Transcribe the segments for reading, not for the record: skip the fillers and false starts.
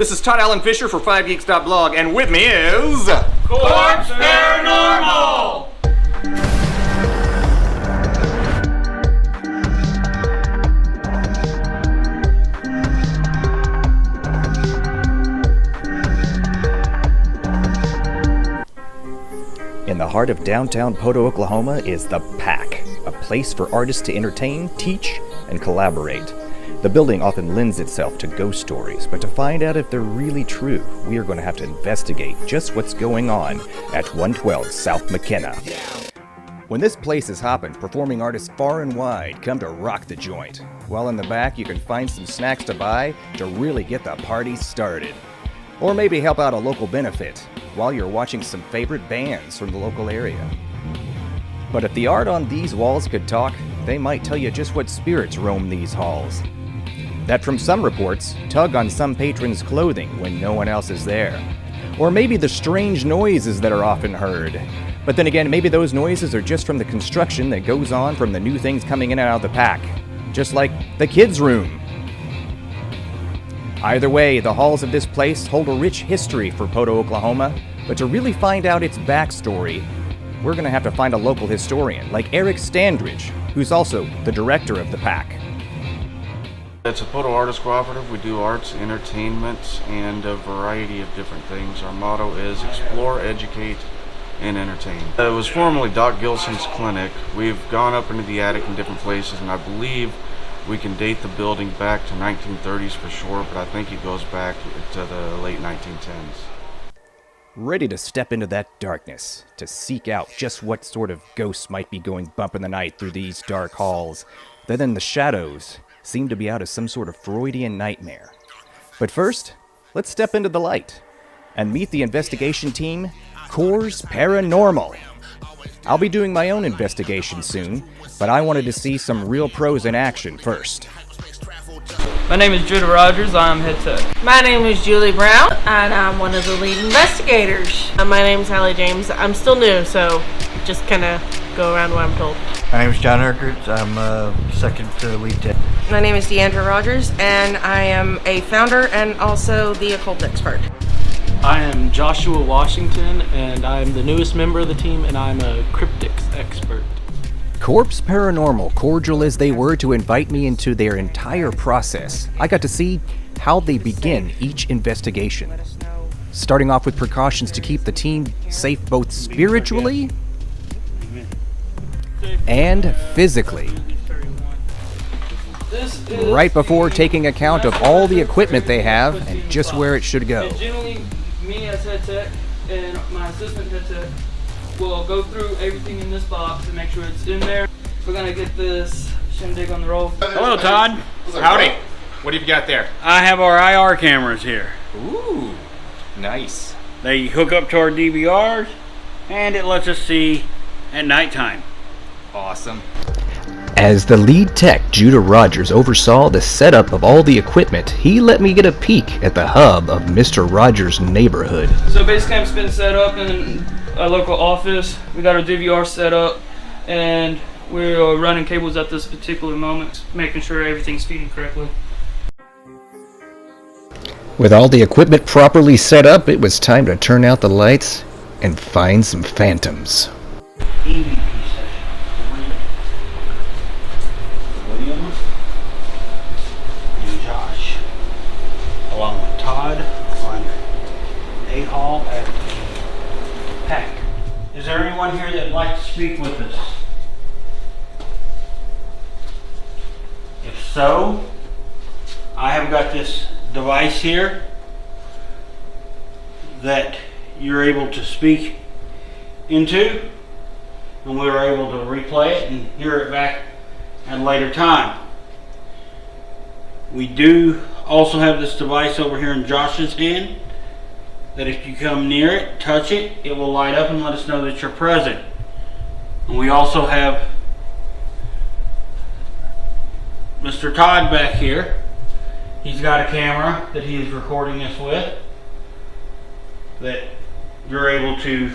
This is Todd Allen Fischer for 5geeks.blog, and with me is... CORPS Paranormal! In the heart of downtown Poteau, Oklahoma is the PAC, a place for artists to entertain, teach, and collaborate. The building often lends itself to ghost stories, but to find out if they're really true, we are going to have to investigate just what's going on at 112 South Mckenna. When this place is hopping, performing artists far and wide come to rock the joint. While in the back, you can find some snacks to buy to really get the party started. Or maybe help out a local benefit while you're watching some favorite bands from the local area. But if the art on these walls could talk, they might tell you just what spirits roam these halls. That from some reports, tug on some patrons' clothing when no one else is there. Or maybe the strange noises that are often heard. But then again, maybe those noises are just from the construction that goes on from the new things coming in and out of the PAC. Just like the kids' room. Either way, the halls of this place hold a rich history for Poteau, Oklahoma. But to really find out its backstory, we're going to have to find a local historian, like Eric Standridge, who's also the director of the PAC. It's a Poteau Artist Cooperative. We do arts, entertainment, and a variety of different things. Our motto is explore, educate, and entertain. It was formerly Doc Gilson's clinic. We've gone up into the attic in different places, and I believe we can date the building back to 1930s for sure, but I think it goes back to the late 1910s. Ready to step into that darkness, to seek out just what sort of ghosts might be going bump in the night through these dark halls, that in the shadows seem to be out of some sort of Freudian nightmare. But first, let's step into the light and meet the investigation team, CORPS Paranormal. I'll be doing my own investigation soon, but I wanted to see some real pros in action first. My name is Judah Rogers. I'm head tech. My name is Julie Brown, and I'm one of the lead investigators. My name's Hallie James. I'm still new, so just kind of go around what I'm told. My name is John Urquhart. I'm second lead tech. My name is Deandra Rogers, and I am a founder and also the occult expert. I am Joshua Washington, and I'm the newest member of the team, and I'm a cryptics expert. CORPS Paranormal, cordial as they were to invite me into their entire process, I got to see how they begin each investigation. Starting off with precautions to keep the team safe both spiritually and physically. Right before taking account of all the equipment they have and just where it should go. And generally, me as head tech and my assistant head tech will go through everything in this box and make sure it's in there. We're gonna get this shindig on the roll. Hello, Todd. Howdy. What have you got there? I have our IR cameras here. Ooh, nice. They hook up to our DVRs, and it lets us see at nighttime. Awesome. As the lead tech, Judah Rogers oversaw the setup of all the equipment, he let me get a peek at the hub of Mr. Rogers' neighborhood. So base camp's been set up in a local office. We got our DVR set up, and we're running cables at this particular moment, making sure everything's feeding correctly. With all the equipment properly set up, it was time to turn out the lights and find some phantoms. EVP session. William and Josh, along with Todd on A Hall at the PAC. Is there anyone here that'd like to speak with us? If so, I have got this device here that you're able to speak into, and we were able to replay it and hear it back at a later time. We do also have this device over here in Josh's hand that if you come near it, touch it, it will light up and let us know that you're present. And we also have Mr. Todd back here. He's got a camera that he is recording us with that you're able to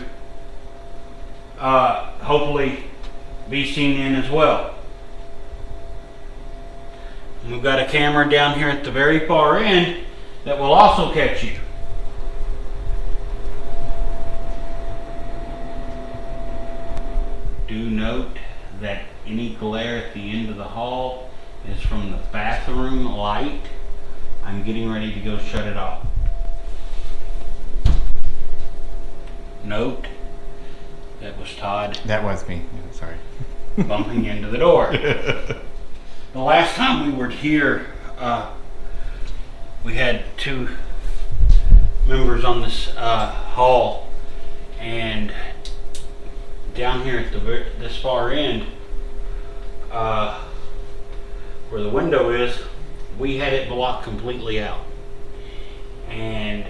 hopefully be seen in as well. And we've got a camera down here at the very far end that will also catch you. Do note that any glare at the end of the hall is from the bathroom light. I'm getting ready to go shut it off. Note, that was Todd That was me. Sorry. bumping into the door. The last time we were here, we had two members on this hall, and down here at this far end, where the window is, we had it blocked completely out, and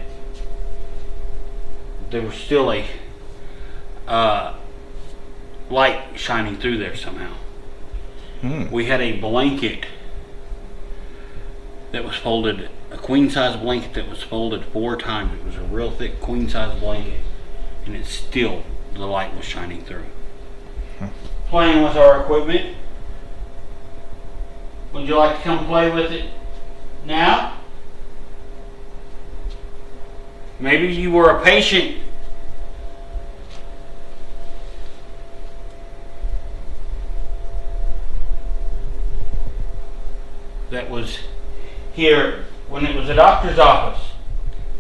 there was still a light shining through there somehow. We had a blanket that was folded, a queen size blanket that was folded 4 times. It was a real thick queen size blanket, and it's still, the light was shining through. Playing with our equipment. Would you like to come play with it now? Maybe you were a patient. That was here when it was a doctor's office.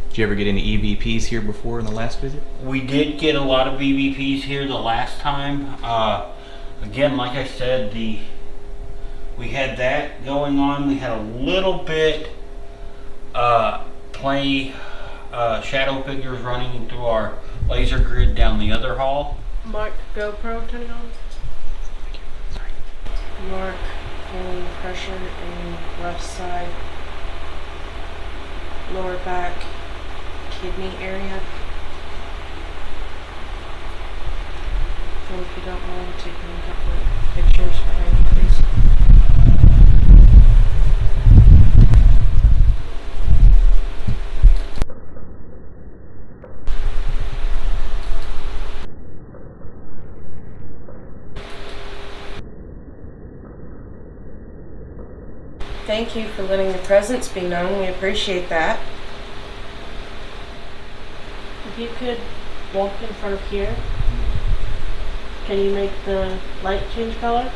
Did you ever get any EVPs here before in the last visit? We did get a lot of EVPs here the last time. Again, like I said, we had that going on. We had a little bit shadow figures running through our laser grid down the other hall. Mark, GoPro, turn it on. Mark, feeling pressure in left side, lower back, kidney area. So if you don't mind taking a couple of pictures behind you, please. Thank you for letting your presence be known. We appreciate that. If you could walk in front of here, can you make the light change color?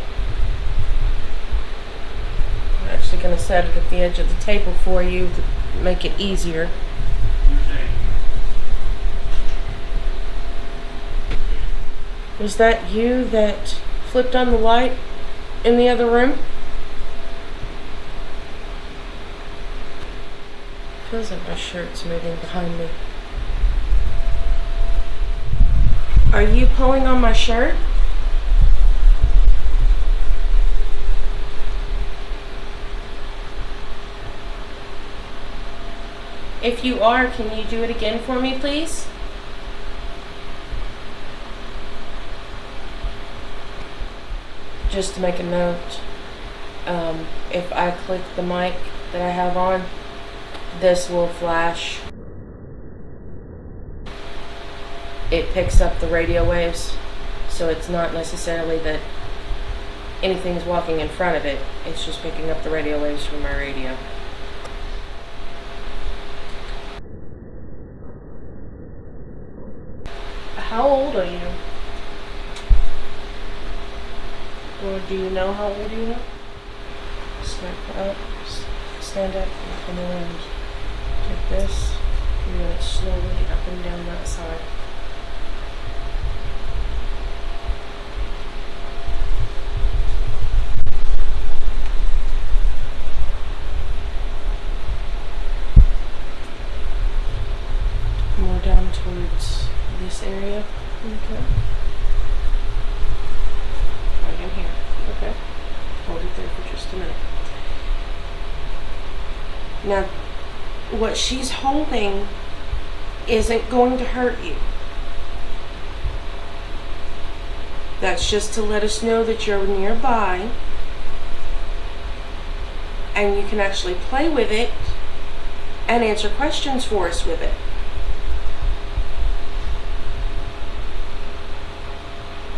I'm actually going to set it at the edge of the table for you to make it easier. Was that you that flipped on the light in the other room? Feels like my shirt's moving behind me. Are you pulling on my shirt? If you are, can you do it again for me, please? Just to make a note, if I click the mic that I have on, this will flash. It picks up the radio waves, so it's not necessarily that anything's walking in front of it. It's just picking up the radio waves from my radio. How old are you? Or do you know how old you are? Step up, stand up, and come around. Take this, and then it slowly up and down that side. More down towards this area. Okay. Right in here. Okay. Hold it there for just a minute. Now, what she's holding isn't going to hurt you. That's just to let us know that you're nearby and you can actually play with it and answer questions for us with it.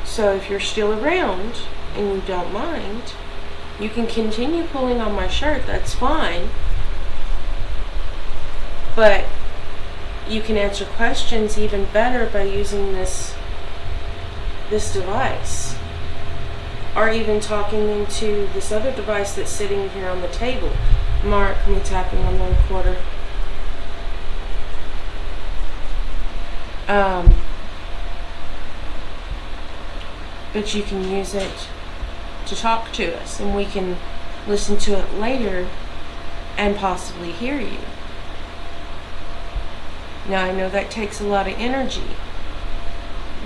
So if you're still around and you don't mind, you can continue pulling on my shirt, that's fine. But you can answer questions even better by using this device. Or even talking into this other device that's sitting here on the table. Mark, me tapping on the recorder. But you can use it to talk to us, and we can listen to it later and possibly hear you. Now, I know that takes a lot of energy,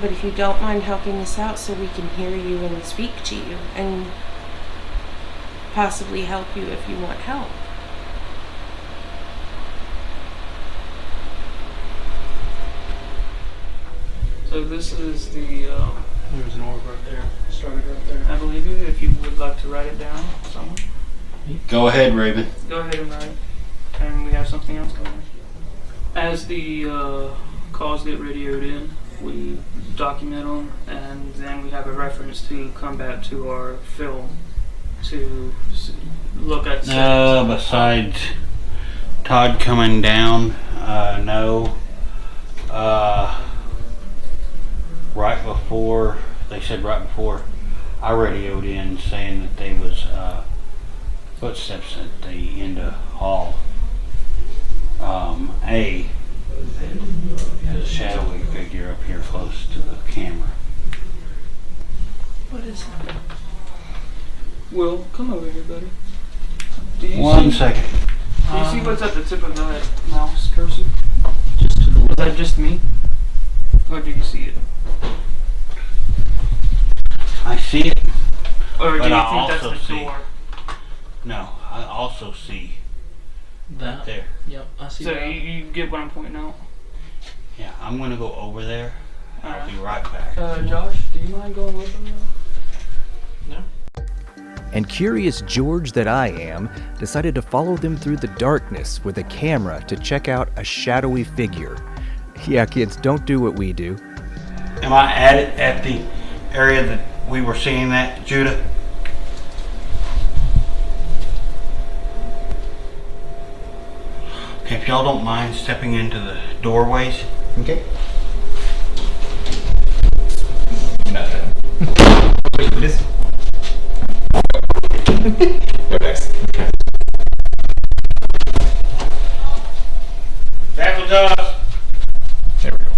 but if you don't mind helping us out so we can hear you and speak to you and possibly help you if you want help. So this is the, there's an orb right there, started right there. I believe you, if you would like to write it down, someone. Go ahead, Raven. Go ahead and write it. And we have something else going on. As the calls get radioed in, we document them, and then we have a reference to come back to our film to look at. Besides Todd coming down, no. Right before, they said right before I radioed in saying that they was footsteps at the end of hall. There's a shadowy figure up here close to the camera. What is it? Will, come over here, buddy. Do you One see, second. Do you see what's at the tip of that mouse cursor? Just to the left. Is that just me? Or do you see it? I see it. Or do But you I think that's also the see- door? No, I also see That. there. Yep, I see So that. you get what I'm pointing out? Yeah, I'm gonna go over there. I'll Alright. be right back. Josh, do you mind going with them now? No? And curious George that I am, decided to follow them through the darkness with a camera to check out a shadowy figure. Yeah, kids, don't do what we do. Am I at the area that we were seeing that, Judah? Okay, if y'all don't mind stepping into the doorways. Okay. That was us. There we go.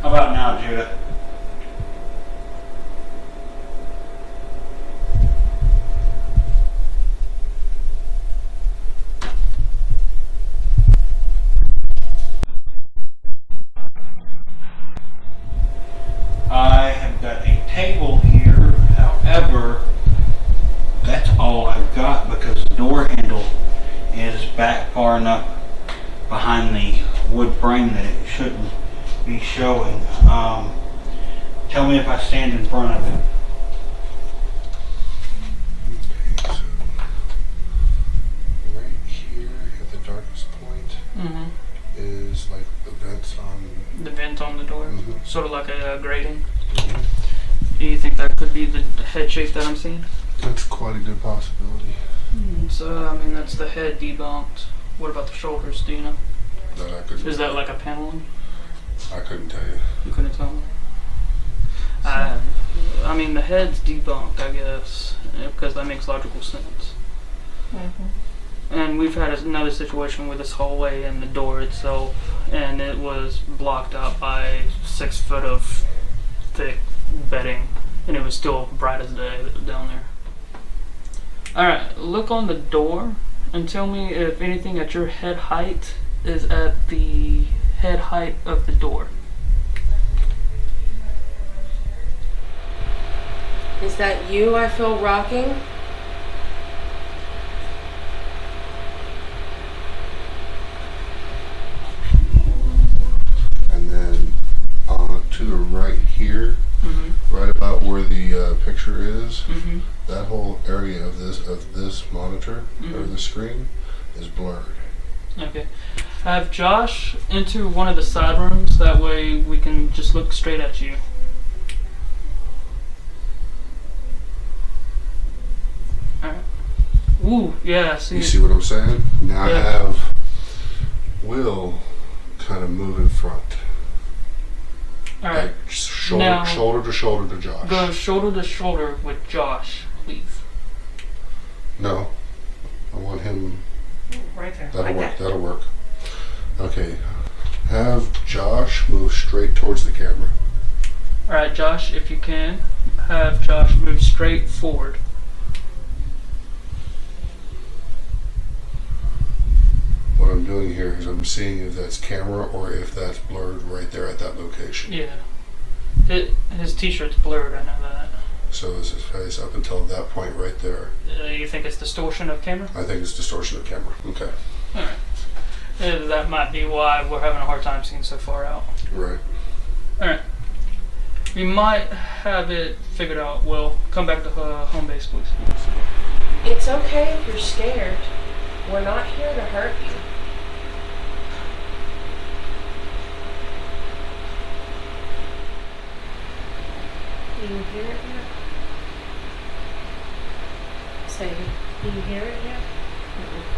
How about now, Judah? I have got a table here, however, that's all I've got because the door handle is back far enough behind the wood frame that it shouldn't be showing. Tell me if I stand in front of it. Okay, so right here at the darkest point Mm-hmm. is like the vents on. The vent on the door, Mhm. sort of like a grating. Mhm. Do you think that could be the head shape that I'm seeing? That's quite a good possibility. So, I mean, that's the head debunked. What about the shoulders? Do you know? That I couldn't. Is that like a paneling? I couldn't tell you. You couldn't tell me. I mean, the head's debunked, I guess, because that makes logical sense. And we've had another situation with this hallway and the door itself, and it was blocked out by 6 foot of thick bedding, and it was still bright as day down there. Alright, look on the door and tell me if anything at your head height is at the head height of the door. Is that you I feel rocking? And then to the right here, right about where the picture is, that whole area of this monitor or the screen is blurred. Okay. Have Josh enter one of the side rooms, that way we can just look straight at you. Alright. Ooh, yeah, see. You see what I'm saying? Now Yeah. have Will kind of move in front. Alright. Like shoulder, Now- shoulder to shoulder to Josh. Go shoulder to shoulder with Josh, please. No. I want him. Right there. That'll like work. that. That'll work. Okay. Have Josh move straight towards the camera. Alright, Josh, if you can, have Josh move straight forward. What I'm doing here is I'm seeing if that's camera or if that's blurred right there at that location. Yeah. His t-shirt's blurred, I know that. So is his face up until that point right there. You think it's distortion of camera? I think it's distortion of camera. Okay. Alright. That might be why we're having a hard time seeing so far out. Right. Alright. We might have it figured out. Will, come back to home base, please. It's okay if you're scared. We're not here to hurt you. Do you hear it yet? Say it. Do you hear it yet?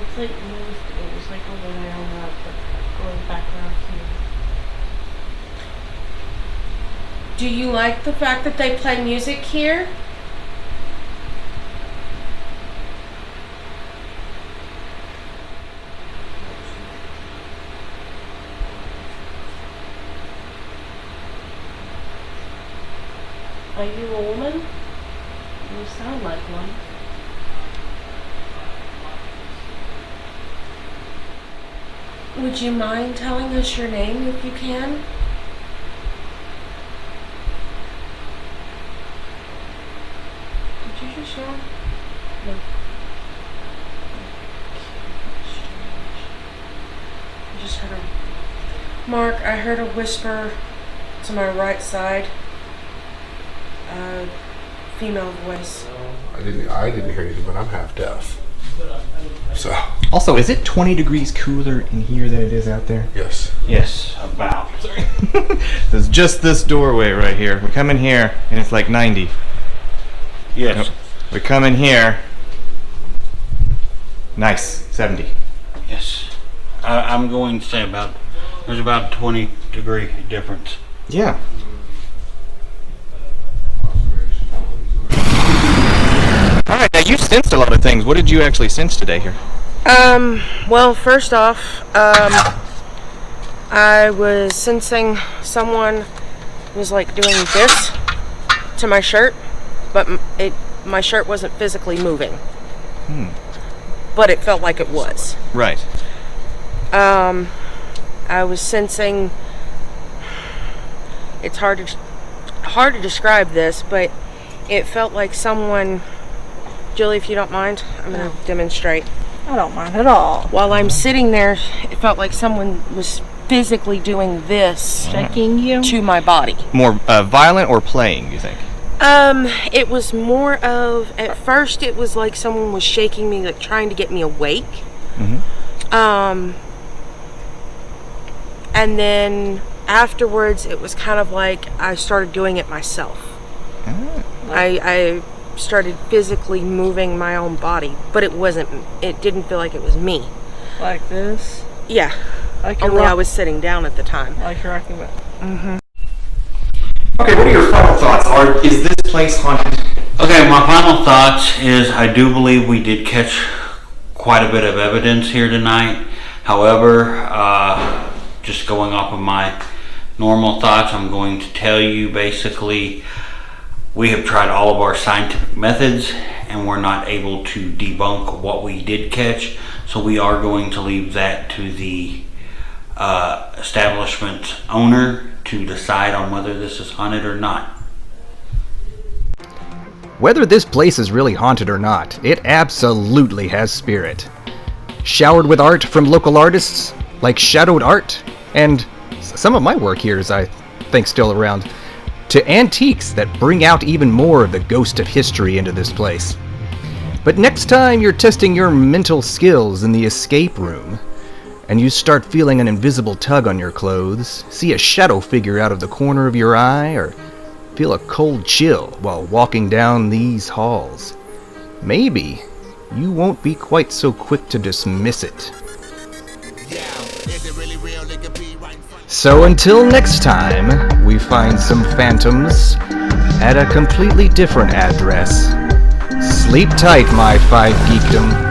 It's like moved. It was like over there on the going back around here. Do you like the fact that they play music here? Are you a woman? You sound like one. Would you mind telling us your name if you can? Did you just yawn? No. I just heard a... Mark, I heard a whisper to my right side. Female voice. I didn't hear anything, but I'm half deaf. So Also, is it 20 degrees cooler in here than it is out there? yes. Yes, about. There's just this doorway right here. We come in here and it's like 90. Yes. We come in here. Nice, 70. Yes. I'm going to say there's about a 20-degree difference. Yeah. Alright, now you sensed a lot of things. What did you actually sense today here? Well, first off, I was sensing someone was like doing this to my shirt, but my shirt wasn't physically moving. But it felt like it was. Right. I was sensing, it's hard to describe this, but it felt like someone, Julie, if you don't mind, I'm going to demonstrate. I don't mind at all. While I'm sitting there, it felt like someone was physically doing this Checking you? to my body. More violent or playing, you think? It was more of, at first it was like someone was shaking me, like trying to get me awake. And then afterwards it was kind of like I started doing it myself. I started physically moving my own body, but it didn't feel like it was me. Like this? Yeah. Like Only I was sitting down at the time. Like you're rocking about. Okay, what are your final thoughts? Is this place haunted? Okay, my final thoughts is I do believe we did catch quite a bit of evidence here tonight. However, just going off of my normal thoughts, I'm going to tell you basically we have tried all of our scientific methods and we're not able to debunk what we did catch. So we are going to leave that to the establishment owner to decide on whether this is haunted or not. Whether this place is really haunted or not, it absolutely has spirit. Showered with art from local artists, like Shadowed Art, and some of my work here is, I think, still around, to antiques that bring out even more of the ghost of history into this place. But next time you're testing your mental skills in the escape room, and you start feeling an invisible tug on your clothes, see a shadow figure out of the corner of your eye, or feel a cold chill while walking down these halls, maybe you won't be quite so quick to dismiss it. So until next time, we find some phantoms at a completely different address. Sleep tight, my 5 geekdom.